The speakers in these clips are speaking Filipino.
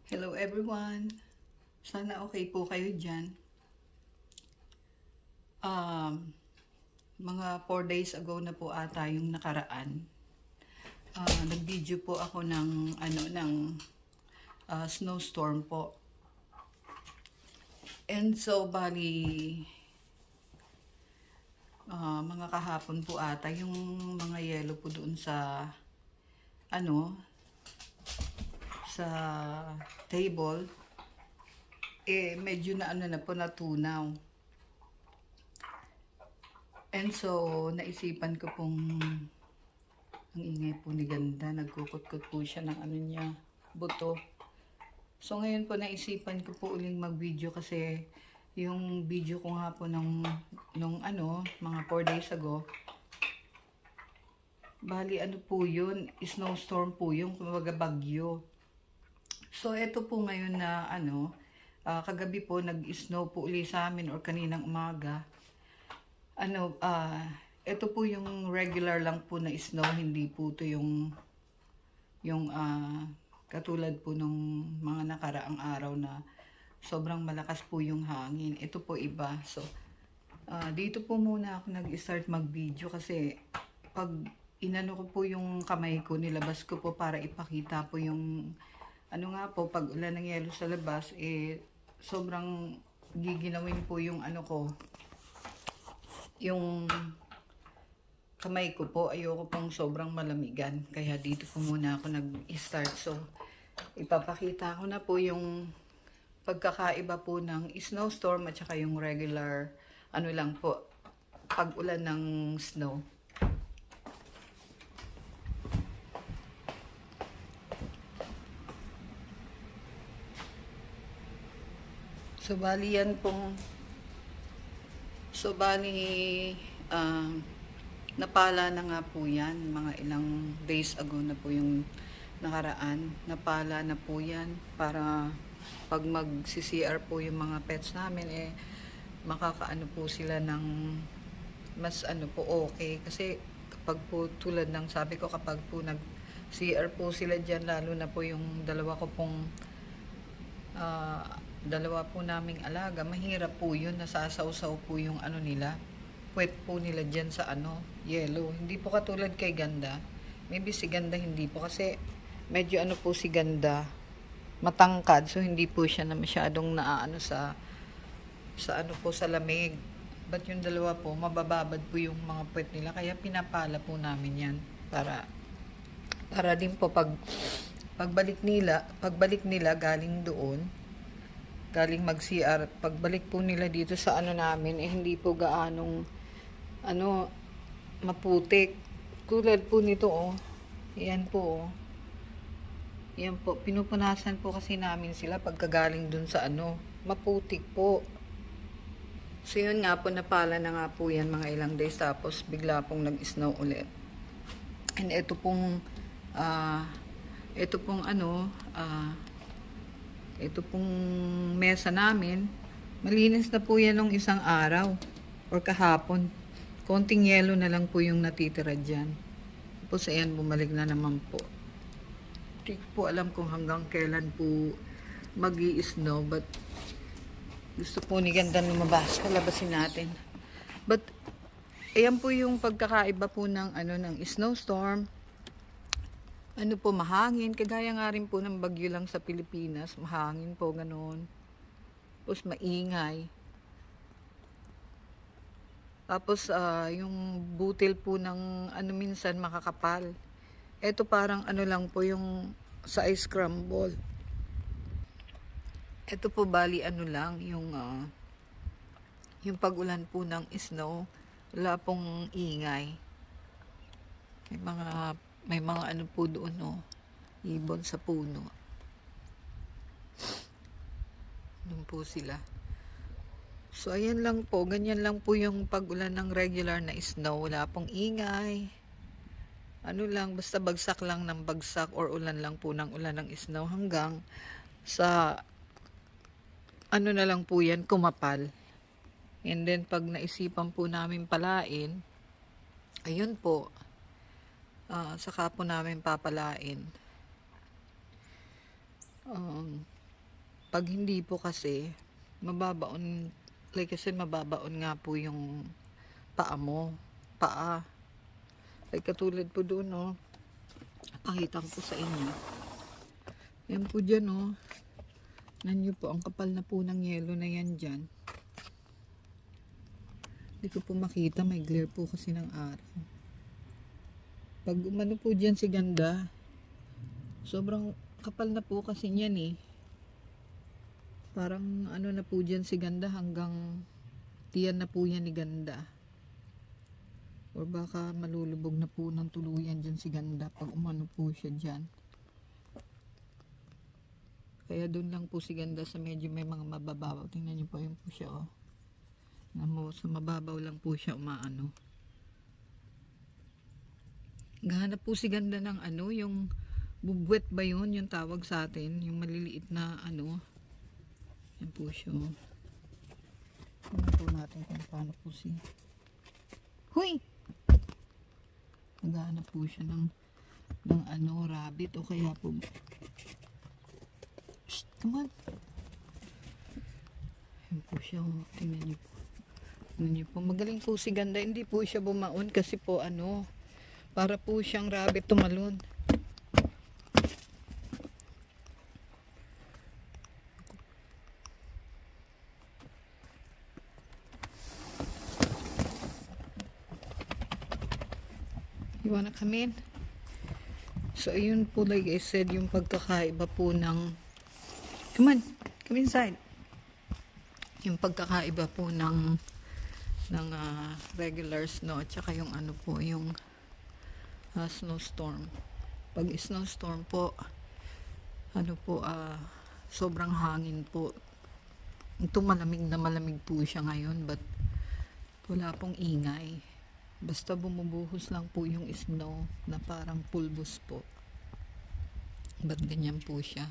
Hello everyone! Sana okay po kayo dyan. Mga 4 days ago na po ata yung nakaraan. Nag-video po ako ng snowstorm po. And so bali mga kahapon po ata yung mga yellow po doon sa sa table medyo na natunaw. And so naisipan ko pong ang ingay po ni Ganda, nagkukot-kot po siya ng buto. So ngayon po naisipan ko po uling mag-video kasi yung video ko nga po nung mga 4 days ago, bali po yun, snowstorm po yung kumbaga bagyo. So ito po ngayon na kagabi po nag-snow po uli sa amin or kaninang umaga. Ito po yung regular lang po na snow, hindi po ito yung katulad po nung mga nakaraang araw na sobrang malakas po yung hangin. Ito po iba. So dito po muna ako nag-start mag-video kasi pag inano ko po yung kamay ko, nilabas ko po para ipakita po yung pag ulan ng yelo sa labas, sobrang giginawin po yung yung kamay ko po. Ayoko pong sobrang malamigan. Kaya dito po muna ako nag-start. So, ipapakita ko na po yung pagkakaiba po ng snowstorm at saka yung regular, lang po, pag ulan ng snow. So, bali yan pong, napala na nga po yan. Mga ilang days ago na po yung nakaraan. Napala na po yan para pag mag-CCR po yung mga pets namin, makakaano po sila ng mas okay. Kasi kapag po tulad ng sabi ko, kapag po nag-CR po sila dyan, lalo na po yung dalawa po naming alaga, mahirap po yun, nasasawsaw po yung nila, puwet po nila dyan sa yellow. Hindi po katulad kay Ganda. Maybe si Ganda hindi po kasi medyo po si Ganda, matangkad, so hindi po siya na masyadong naaano sa lamig. But yung dalawa po, mabababad po yung mga puwet nila, kaya pinapala po namin yan para din po pagbalik nila galing doon, galing mag-CR, pagbalik po nila dito sa namin, hindi po gaanong maputik. Tulad po nito, yan po, pinupunasan po kasi namin sila pagkagaling dun sa maputik po. So yun nga po, napala na nga po yan mga ilang days, tapos bigla pong nag-snow ulit. And ito pong ito pong mesa namin, malinis na po yan nung isang araw or kahapon. Konting yelo na lang po yung natitira dyan. Tapos ayan, bumalik na naman po. Hindi po alam kung hanggang kailan po mag-i-snow, but gusto po ni Ganda lumabas. Palabasin natin. But ayan po yung pagkakaiba po ng ng snowstorm. Mahangin, kagaya nga rin po ng bagyo lang sa Pilipinas, mahangin po, ganoon. Tapos maingay. Tapos yung butil po ng minsan makakapal. Ito parang lang po yung sa ice crumble. Ito po bali lang yung pag-ulan po ng snow, wala pong ingay. May mga po doon, ibon sa puno. Doon po sila. So, ayan lang po. Ganyan lang po yung pag-ulan ng regular na snow. Wala pong ingay. Basta bagsak lang ng bagsak or ulan lang po ng ulan ng snow hanggang sa na lang po yan, kumapal. And then, pag naisipan po namin palain, ayun po, saka po namin papalain. Pag hindi po kasi, mababaon, like kasi mababaon nga po yung paa mo. Paa. Like katulad po doon, no? Pakita ko po sa inyo. Yan po dyan, no? Nanyo po, ang kapal na po ng yelo na yan dyan. Hindi ko po makita, may glare po kasi ng araw. Pag umano po dyan si ganda, sobrang kapal na po kasi niyan eh. Parang ano na po dyan si ganda hanggang tiyan na po yan ni ganda. Or baka malulubog na po ng tuluyan dyan si ganda pag umano po siya dyan. Kaya doon lang po si ganda sa medyo may mga mababaw. Tingnan niyo po, yun po siya oh. Sa mababaw lang po siya umaano. Gahanap po si ganda ng ano, yung bubwet ba yun, yung tawag sa atin, yung maliliit na ano. Yan po siya. Tingnan po natin kung paano po si... Huy! Naghahanap po siya ng ano, rabbit o kaya po... Shh, come on! Yan po siya. Tingnan niyo po. Tingnan niyo po. Magaling po si ganda. Hindi po siya bumaon kasi po ano, para po siyang rabbit tumalon. You wanna come in? So, ayun po, like I said, yung pagkakaiba po ng... Come on, come inside. Yung pagkakaiba po ng regular snow, at saka yung ano po, yung snowstorm. Pag snowstorm po, ano po, sobrang hangin po. Ito malamig na malamig po siya ngayon, but wala pong ingay. Basta bumubuhos lang po yung snow na parang pulbos po. Ba't ganyan po siya?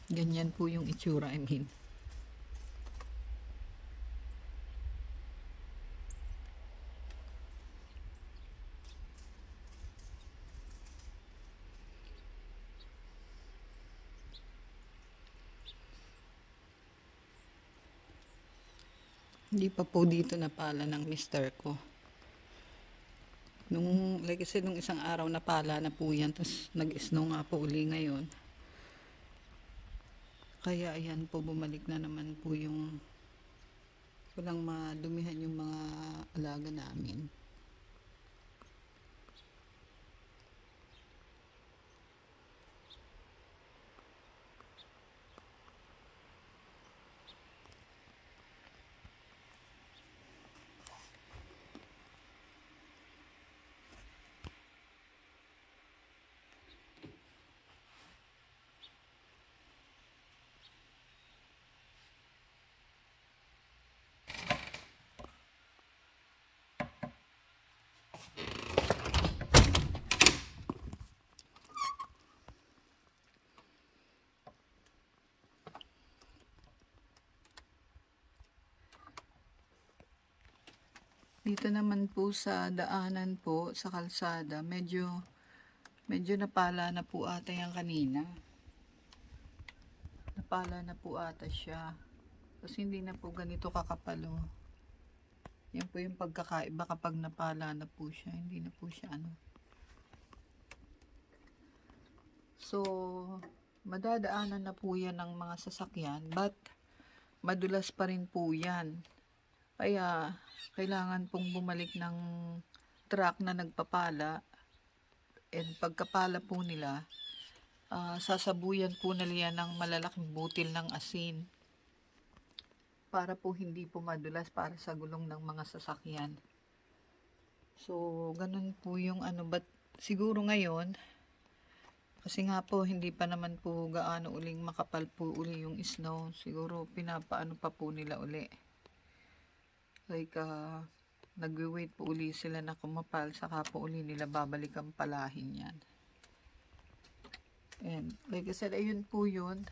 Ganyan po yung itsura, I mean. Hindi pa po dito napala ng mister ko. Like I said, nung isang araw napala na po yan. Tapos nag-snow nga po uli ngayon. Kaya ayan po, bumalik na naman po yung walang madumihan yung mga alaga namin. Dito naman po sa daanan po, sa kalsada, medyo napala na po ata yan kanina. Napala na po ata siya. Kasi hindi na po ganito kakapalo. Yan po yung pagkakaiba kapag napala na po siya. Hindi na po siya ano. So, madadaanan na po yan ng mga sasakyan. But, madulas pa rin po yan. Kaya, kailangan pong bumalik ng truck na nagpapala. And pagkapala po nila, sasabuyan po nila ng malalaking butil ng asin. Para po hindi po madulas para sa gulong ng mga sasakyan. So, ganun po yung ano. But, siguro ngayon, kasi nga po, hindi pa naman po gaano uling makapal po uli yung snow. Siguro, pinapaano pa po nila uli. Like, nagwe-wait po uli sila na kumapal, saka po uli nila babalik ang palahin yan. And, like I said, ayun po yun.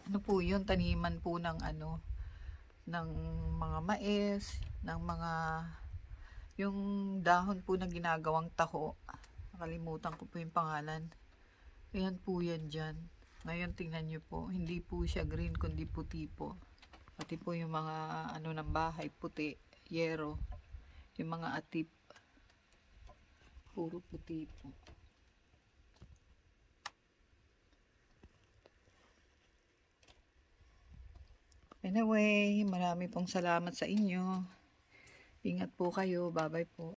Ano po yun? Taniman po ng ano, ng mga mais, ng mga, yung dahon po na ginagawang taho. Nakalimutan ko po yung pangalan. Ayan po yan dyan. Ngayon tingnan nyo po, hindi po siya green kundi puti po. Pati po yung mga ano ng bahay, puti, yero, yung mga atip, puro puti po. Anyway, marami pong salamat sa inyo. Ingat po kayo. Bye-bye po.